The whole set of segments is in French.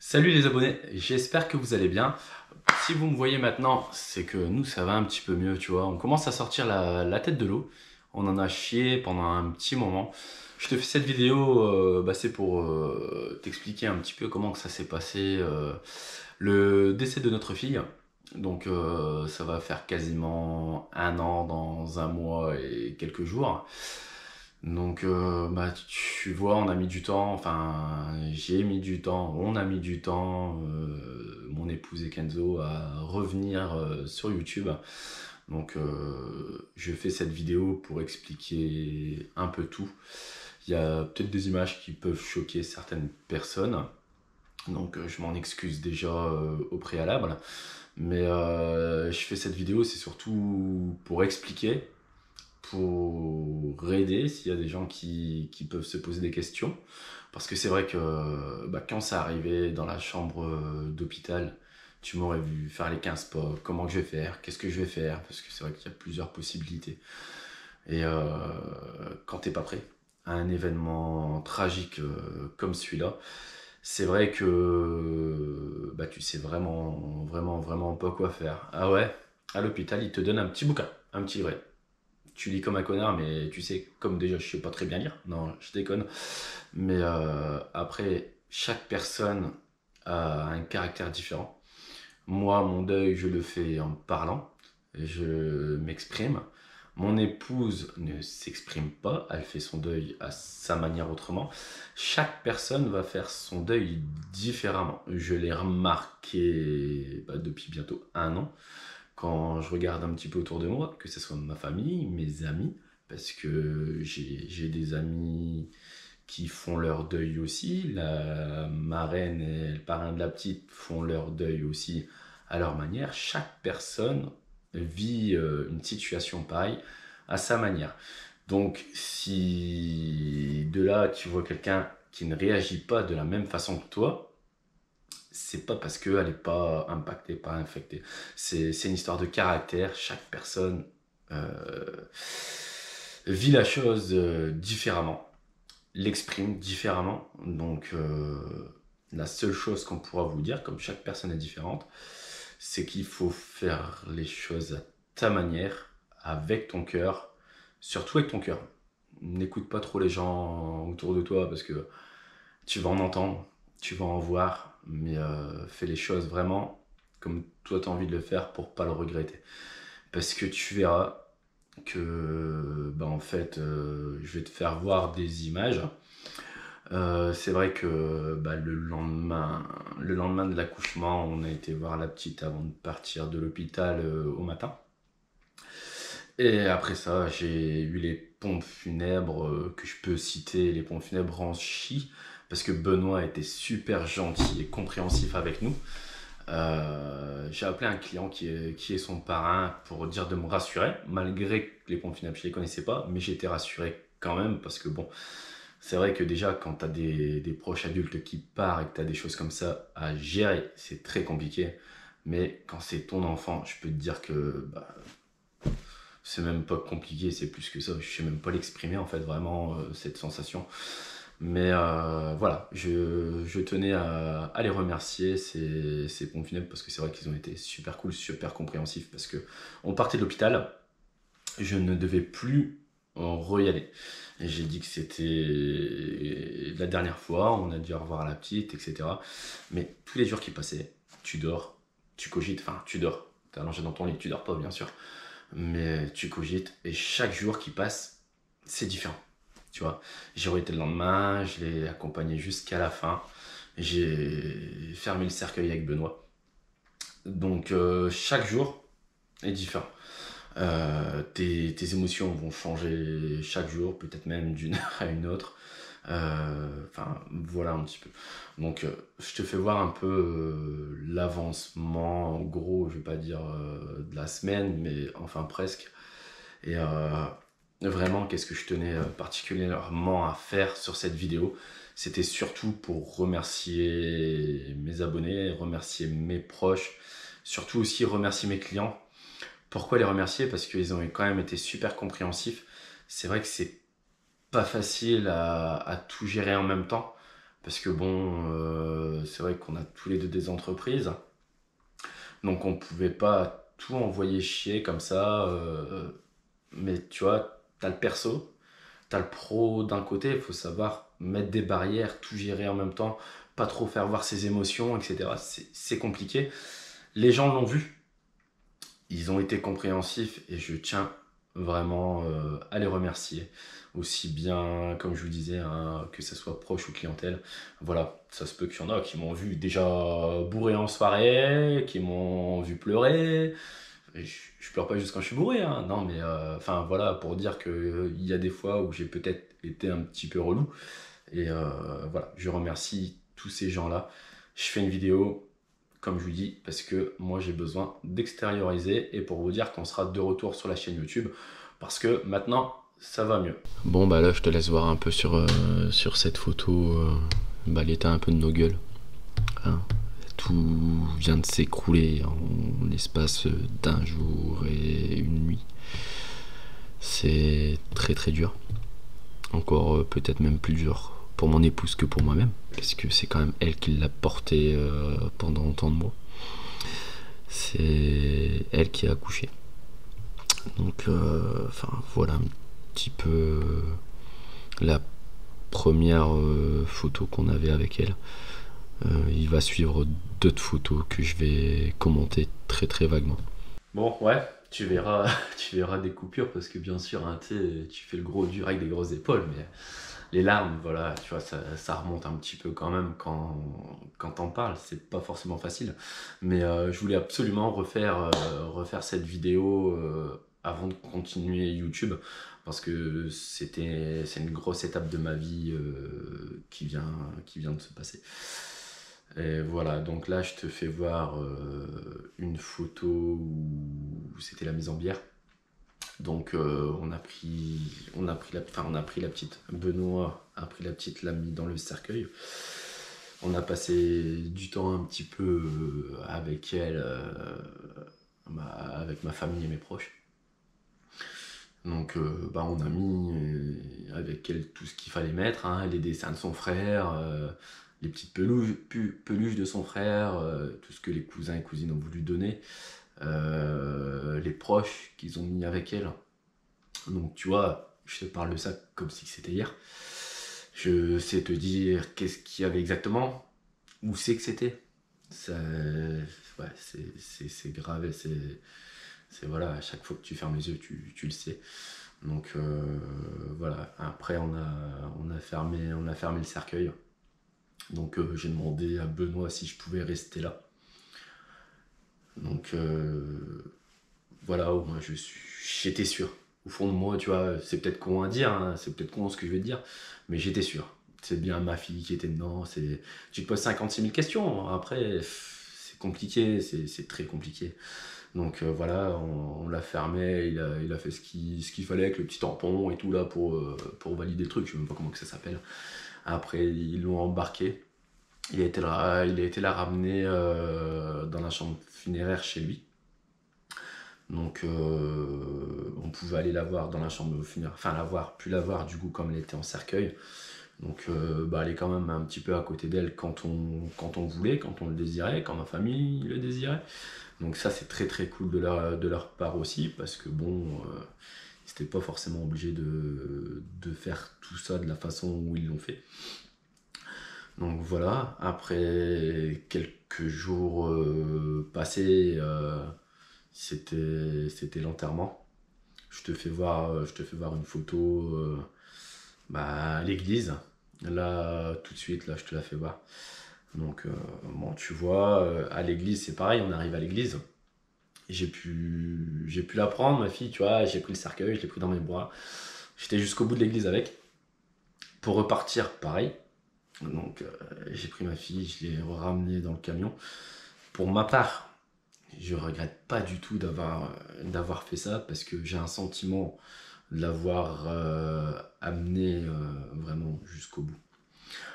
Salut les abonnés, j'espère que vous allez bien. Si vous me voyez maintenant, c'est que nous ça va un petit peu mieux, tu vois. On commence à sortir la tête de l'eau. On en a chié pendant un petit moment. Je te fais cette vidéo, c'est pour t'expliquer un petit peu comment que ça s'est passé, le décès de notre fille. Donc ça va faire quasiment un an dans un mois et quelques jours. Donc, tu vois, on a mis du temps, enfin, j'ai mis du temps, on a mis du temps, mon épouse et Kenzo, à revenir sur YouTube. Donc, je fais cette vidéo pour expliquer un peu tout. Il y a peut-être des images qui peuvent choquer certaines personnes. Donc, je m'en excuse déjà au préalable. Mais je fais cette vidéo, c'est surtout pour expliquer, pour aider s'il y a des gens qui peuvent se poser des questions. Parce que c'est vrai que quand ça arrivait dans la chambre d'hôpital, tu m'aurais vu faire les 15 pas, comment que je vais faire, qu'est-ce que je vais faire, parce que c'est vrai qu'il y a plusieurs possibilités. Et quand t'es pas prêt à un événement tragique comme celui-là, c'est vrai que tu sais vraiment pas quoi faire. Ah ouais, à l'hôpital, ils te donnent un petit bouquin, un petit livret. Tu lis comme un connard, mais tu sais, comme déjà je sais pas très bien lire, non, je déconne. Mais après, chaque personne a un caractère différent. Moi, mon deuil, je le fais en parlant, je m'exprime. Mon épouse ne s'exprime pas, elle fait son deuil à sa manière autrement. Chaque personne va faire son deuil différemment. Je l'ai remarqué depuis bientôt un an quand je regarde un petit peu autour de moi, que ce soit ma famille, mes amis, parce que j'ai des amis qui font leur deuil aussi, la marraine et le parrain de la petite font leur deuil aussi à leur manière. Chaque personne vit une situation pareille à sa manière. Donc si de là tu vois quelqu'un qui ne réagit pas de la même façon que toi, c'est pas parce qu'elle n'est pas impactée, pas infectée. C'est une histoire de caractère. Chaque personne vit la chose différemment, l'exprime différemment. Donc, la seule chose qu'on pourra vous dire, comme chaque personne est différente, c'est qu'il faut faire les choses à ta manière, avec ton cœur, surtout avec ton cœur. N'écoute pas trop les gens autour de toi parce que tu vas en entendre, tu vas en voir, mais fais les choses vraiment comme toi tu as envie de le faire pour pas le regretter. Parce que tu verras que, en fait, je vais te faire voir des images. C'est vrai que le lendemain de l'accouchement, on a été voir la petite avant de partir de l'hôpital au matin. Et après ça, j'ai eu les pompes funèbres que je peux citer, les pompes funèbres en Chi, parce que Benoît était super gentil et compréhensif avec nous. J'ai appelé un client qui est son parrain pour dire de me rassurer, malgré que les pompes funèbres je les connaissais pas, mais j'étais rassuré quand même, parce que bon, c'est vrai que déjà quand tu as des proches adultes qui partent et que tu as des choses comme ça à gérer, c'est très compliqué. Mais quand c'est ton enfant, je peux te dire que c'est même pas compliqué, c'est plus que ça. Je sais même pas l'exprimer en fait, vraiment, cette sensation. Mais voilà, je tenais à les remercier, ces pompes funèbres, parce que c'est vrai qu'ils ont été super cool, super compréhensifs. Parce que on partait de l'hôpital, je ne devais plus y aller. Et j'ai dit que c'était la dernière fois, on a dit au revoir à la petite, etc. Mais tous les jours qui passaient, tu dors, tu cogites, enfin tu dors, t'es allongé dans ton lit, tu dors pas bien sûr, mais tu cogites, et chaque jour qui passe, c'est différent. Tu vois, j'ai été le lendemain, je l'ai accompagné jusqu'à la fin, j'ai fermé le cercueil avec Benoît. Donc chaque jour est différent. Tes émotions vont changer chaque jour, peut-être même d'une heure à une autre. Enfin, voilà un petit peu. Donc, je te fais voir un peu l'avancement, en gros, je vais pas dire de la semaine, mais enfin presque. Et vraiment, qu'est-ce que je tenais particulièrement à faire sur cette vidéo? C'était surtout pour remercier mes abonnés, remercier mes proches, surtout aussi remercier mes clients. Pourquoi les remercier? Parce qu'ils ont quand même été super compréhensifs. C'est vrai que c'est pas facile à tout gérer en même temps, parce que bon, c'est vrai qu'on a tous les deux des entreprises, donc on pouvait pas tout envoyer chier comme ça, mais tu vois, t'as le perso, t'as le pro d'un côté, il faut savoir mettre des barrières, tout gérer en même temps, pas trop faire voir ses émotions, etc. C'est compliqué. Les gens l'ont vu, ils ont été compréhensifs et je tiens vraiment à les remercier. Aussi bien, comme je vous disais, hein, que ce soit proche ou clientèle. Voilà, ça se peut qu'il y en a qui m'ont vu déjà bourré en soirée, qui m'ont vu pleurer. Et je pleure pas juste quand je suis bourré, hein. Non, mais enfin voilà, pour dire que il y a des fois où j'ai peut-être été un petit peu relou. Et voilà, je remercie tous ces gens-là. Je fais une vidéo, comme je vous dis, parce que moi j'ai besoin d'extérioriser et pour vous dire qu'on sera de retour sur la chaîne YouTube parce que maintenant ça va mieux. Bon bah là je te laisse voir un peu sur cette photo l'état un peu de nos gueules. Hein. Tout vient de s'écrouler en l'espace d'un jour et une nuit. C'est très très dur. Encore peut-être même plus dur pour mon épouse que pour moi-même, parce que c'est quand même elle qui l'a porté pendant autant de mois. C'est elle qui a accouché. Donc, enfin, voilà un petit peu la première photo qu'on avait avec elle. Il va suivre d'autres photos que je vais commenter très très vaguement. Bon, ouais, tu verras, tu verras des coupures parce que bien sûr, hein, tu fais le gros dur avec des grosses épaules, mais les larmes, voilà, tu vois, ça remonte un petit peu quand même quand t'en parles. C'est pas forcément facile, mais je voulais absolument refaire cette vidéo avant de continuer YouTube parce que c'est une grosse étape de ma vie qui vient de se passer. Et voilà, donc là je te fais voir une photo où c'était la mise en bière. Donc on a pris la petite, Benoît a pris la petite, l'a mis dans le cercueil. On a passé du temps un petit peu avec elle, avec ma famille et mes proches. Donc on a mis avec elle tout ce qu'il fallait mettre, hein, les dessins de son frère, les petites peluches de son frère, tout ce que les cousins et cousines ont voulu donner, les proches qu'ils ont mis avec elle. Donc tu vois, je te parle de ça comme si c'était hier. Je sais te dire qu'est-ce qu'il y avait exactement, où c'est que c'était. Ouais, c'est grave et c'est voilà, à chaque fois que tu fermes les yeux, tu le sais. Donc voilà, après on a fermé le cercueil. Donc j'ai demandé à Benoît si je pouvais rester là. Donc voilà, moi j'étais sûr. Au fond de moi, tu vois, c'est peut-être con à dire, hein, c'est peut-être con ce que je vais te dire, mais j'étais sûr. C'est bien ma fille qui était dedans. Tu te poses 56 000 questions. Après, c'est compliqué, c'est très compliqué. Donc voilà, on l'a fermé, il a fait ce qu'il fallait avec le petit tampon et tout là pour valider le truc, je sais même pas comment que ça s'appelle. Après, ils l'ont embarqué. Il a été la ramener dans la chambre funéraire chez lui. Donc on pouvait aller la voir dans la chambre funéraire, enfin plus la voir du coup comme elle était en cercueil. Donc elle est quand même un petit peu à côté d'elle quand on voulait, quand on le désirait, quand ma famille le désirait. Donc ça c'est très très cool de leur part aussi parce que bon, ils n'étaient pas forcément obligés de faire tout ça de la façon où ils l'ont fait. Donc voilà, après quelques jours passés, c'était l'enterrement. Je te fais voir une photo à l'église. Là, tout de suite, là, je te la fais voir. Donc, bon, tu vois, à l'église, c'est pareil, on arrive à l'église. J'ai pu la prendre, ma fille, tu vois, j'ai pris le cercueil, je l'ai pris dans mes bras. J'étais jusqu'au bout de l'église avec. Pour repartir, pareil. Donc, j'ai pris ma fille, je l'ai ramenée dans le camion. Pour ma part, je regrette pas du tout d'avoir fait ça parce que j'ai un sentiment de l'avoir amené vraiment jusqu'au bout.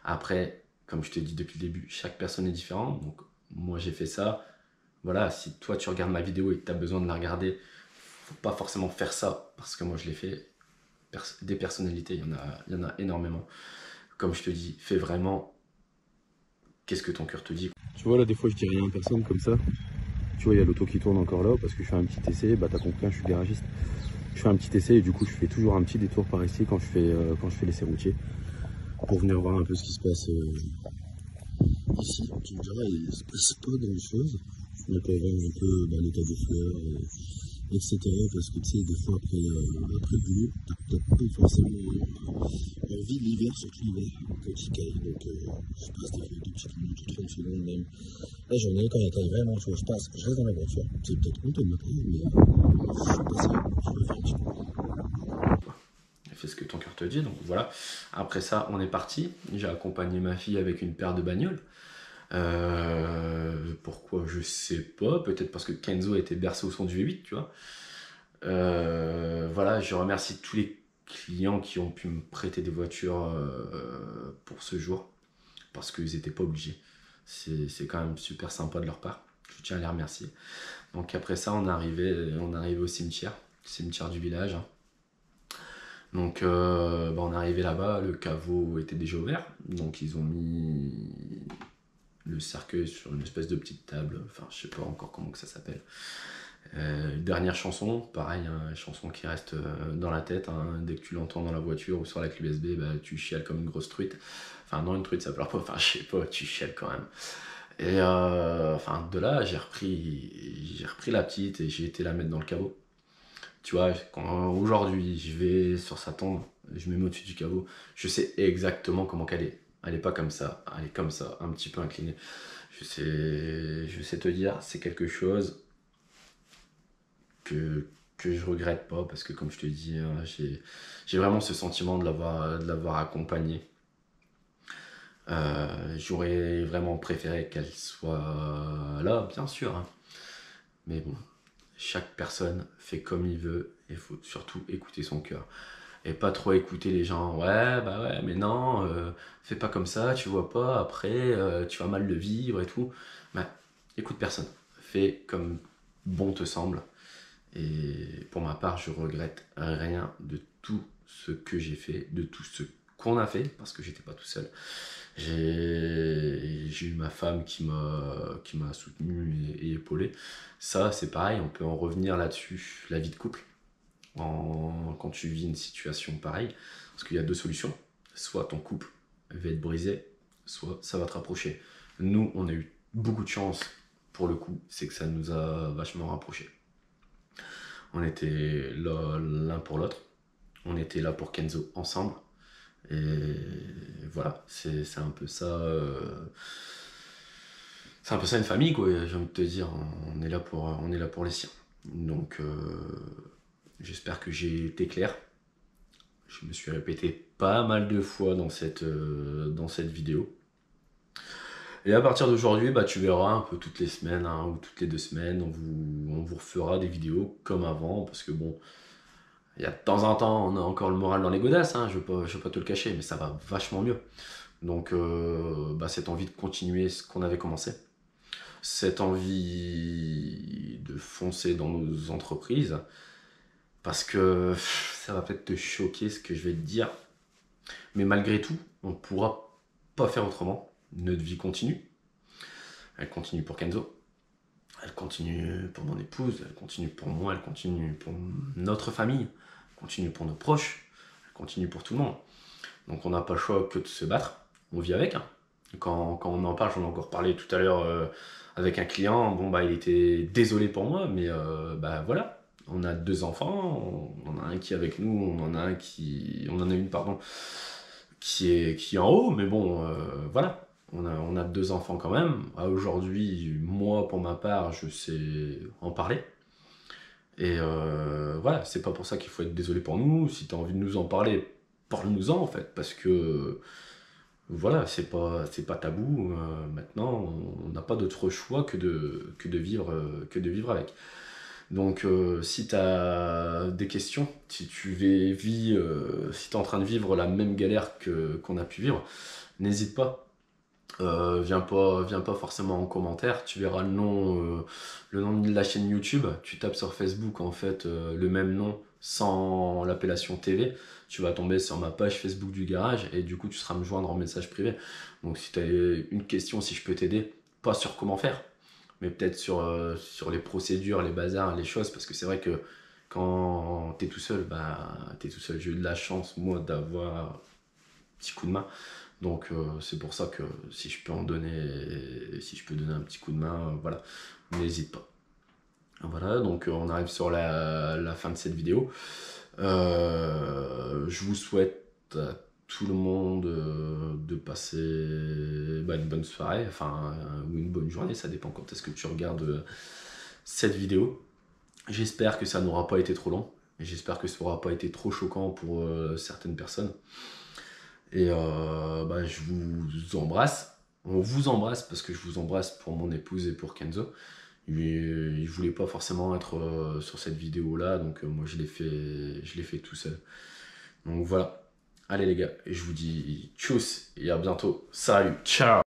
Après, comme je te dis depuis le début, chaque personne est différente. Donc, moi, j'ai fait ça. Voilà, si toi, tu regardes ma vidéo et que tu as besoin de la regarder, faut pas forcément faire ça parce que moi, je l'ai fait. Des personnalités, il y en a énormément. Comme je te dis, fais vraiment qu'est-ce que ton cœur te dit. Tu vois, là, des fois, je dis rien à personne comme ça. Tu vois, il y a l'auto qui tourne encore là parce que je fais un petit essai. Bah, t'as compris, je suis garagiste. Je fais un petit essai et du coup, je fais toujours un petit détour par ici quand je fais l'essai routier pour venir voir un peu ce qui se passe ici. Tu me diras, il se passe pas grand chose. On peut voir un peu l'état des fleurs, etc. Parce que tu sais, des fois après le boulot, t'as pas forcément envie de l'hiver, surtout l'hiver, quand il caille. Donc je passe des fois 2 petites minutes ou 30 secondes même. Là j'en ai quand il caille vraiment, tu vois, je reste dans la voiture. C'est peut-être honteux de ma part, mais je suis passé, je me fais un petit peu. Fais ce que ton cœur te dit, donc voilà. Après ça, on est parti. J'ai accompagné ma fille avec une paire de bagnoles. Pourquoi je sais pas, peut-être parce que Kenzo était bercé au son du V8, tu vois. Voilà, je remercie tous les clients qui ont pu me prêter des voitures pour ce jour, parce qu'ils n'étaient pas obligés. C'est quand même super sympa de leur part. Je tiens à les remercier. Donc après ça, on est arrivé au cimetière du village. Donc on est arrivé là-bas, le caveau était déjà ouvert, donc ils ont mis le cercueil sur une espèce de petite table, enfin je sais pas encore comment que ça s'appelle. Dernière chanson, pareil, hein, chanson qui reste dans la tête, hein, dès que tu l'entends dans la voiture ou sur la clé USB, bah, tu chiales comme une grosse truite. Enfin non, une truite ça pleure pas, enfin je sais pas, tu chiales quand même. Et enfin de là, j'ai repris la petite et j'ai été la mettre dans le caveau. Tu vois, aujourd'hui je vais sur sa tombe, je me mets au-dessus du caveau, je sais exactement comment qu'elle est. Elle est pas comme ça, elle est comme ça, un petit peu inclinée. Je sais te dire, c'est quelque chose que je regrette pas, parce que comme je te dis, j'ai vraiment ce sentiment de l'avoir accompagnée. J'aurais vraiment préféré qu'elle soit là, bien sûr, hein. Mais bon, chaque personne fait comme il veut, et il faut surtout écouter son cœur. Et pas trop écouter les gens, ouais, bah ouais, mais non, fais pas comme ça, tu vois pas, après, tu vas mal le vivre et tout. Bah, écoute personne, fais comme bon te semble. Et pour ma part, je regrette rien de tout ce que j'ai fait, de tout ce qu'on a fait, parce que j'étais pas tout seul. J'ai eu ma femme qui m'a soutenu et épaulé. Ça, c'est pareil, on peut en revenir là-dessus, la vie de couple. Quand tu vis une situation pareille, parce qu'il y a 2 solutions. Soit ton couple va être brisé, soit ça va te rapprocher. Nous, on a eu beaucoup de chance, pour le coup, c'est que ça nous a vachement rapprochés. On était là l'un pour l'autre. On était là pour Kenzo ensemble. Et voilà, c'est un peu ça. C'est un peu ça une famille, quoi. J'ai envie de te dire, on est là pour les siens. Donc, j'espère que j'ai été clair. Je me suis répété pas mal de fois dans cette vidéo. Et à partir d'aujourd'hui, bah, tu verras un peu toutes les semaines, hein, ou toutes les 2 semaines, on vous refera des vidéos comme avant, parce que bon, il y a de temps en temps, on a encore le moral dans les godasses, hein, je vais pas te le cacher, mais ça va vachement mieux. Donc, bah, cette envie de continuer ce qu'on avait commencé, cette envie de foncer dans nos entreprises, parce que ça va peut-être te choquer ce que je vais te dire, mais malgré tout, on ne pourra pas faire autrement. Notre vie continue. Elle continue pour Kenzo, elle continue pour mon épouse, elle continue pour moi, elle continue pour notre famille, elle continue pour nos proches, elle continue pour tout le monde. Donc on n'a pas le choix que de se battre, on vit avec, hein. Quand on en parle, j'en ai encore parlé tout à l'heure avec un client, bon bah il était désolé pour moi, mais bah voilà, on a 2 enfants, on en a un qui est avec nous, on en a une pardon, qui est en haut, mais bon voilà. On a 2 enfants quand même. Aujourd'hui, moi, pour ma part, je sais en parler. Et voilà, c'est pas pour ça qu'il faut être désolé pour nous. Si tu as envie de nous en parler, parle-nous-en en fait. Parce que voilà, c'est pas tabou. Maintenant, on n'a pas d'autre choix que de vivre avec. Donc, si tu as des questions, si si tu es en train de vivre la même galère qu'on a pu vivre, n'hésite pas Viens pas forcément en commentaire, tu verras le nom de la chaîne YouTube, tu tapes sur Facebook en fait le même nom sans l'appellation TV, tu vas tomber sur ma page Facebook du garage et du coup tu seras me joindre en message privé. Donc si tu as une question, si je peux t'aider, pas sur comment faire, mais peut-être sur les procédures, les bazars, les choses, parce que c'est vrai que quand t'es tout seul, bah t'es tout seul. J'ai eu de la chance moi d'avoir un petit coup de main. Donc c'est pour ça que si je peux en donner, si je peux donner un petit coup de main, voilà, n'hésite pas. Voilà, donc on arrive sur la fin de cette vidéo. Je vous souhaite à tout le monde de passer une bonne soirée, enfin, ou une bonne journée, ça dépend quand est-ce que tu regardes cette vidéo. J'espère que ça n'aura pas été trop long, et j'espère que ça n'aura pas été trop choquant pour certaines personnes. Et je vous embrasse. On vous embrasse parce que je vous embrasse pour mon épouse et pour Kenzo. Il voulait pas forcément être sur cette vidéo là, donc moi je l'ai fait tout seul. Donc voilà. Allez les gars, et je vous dis tchuss et à bientôt. Salut, ciao.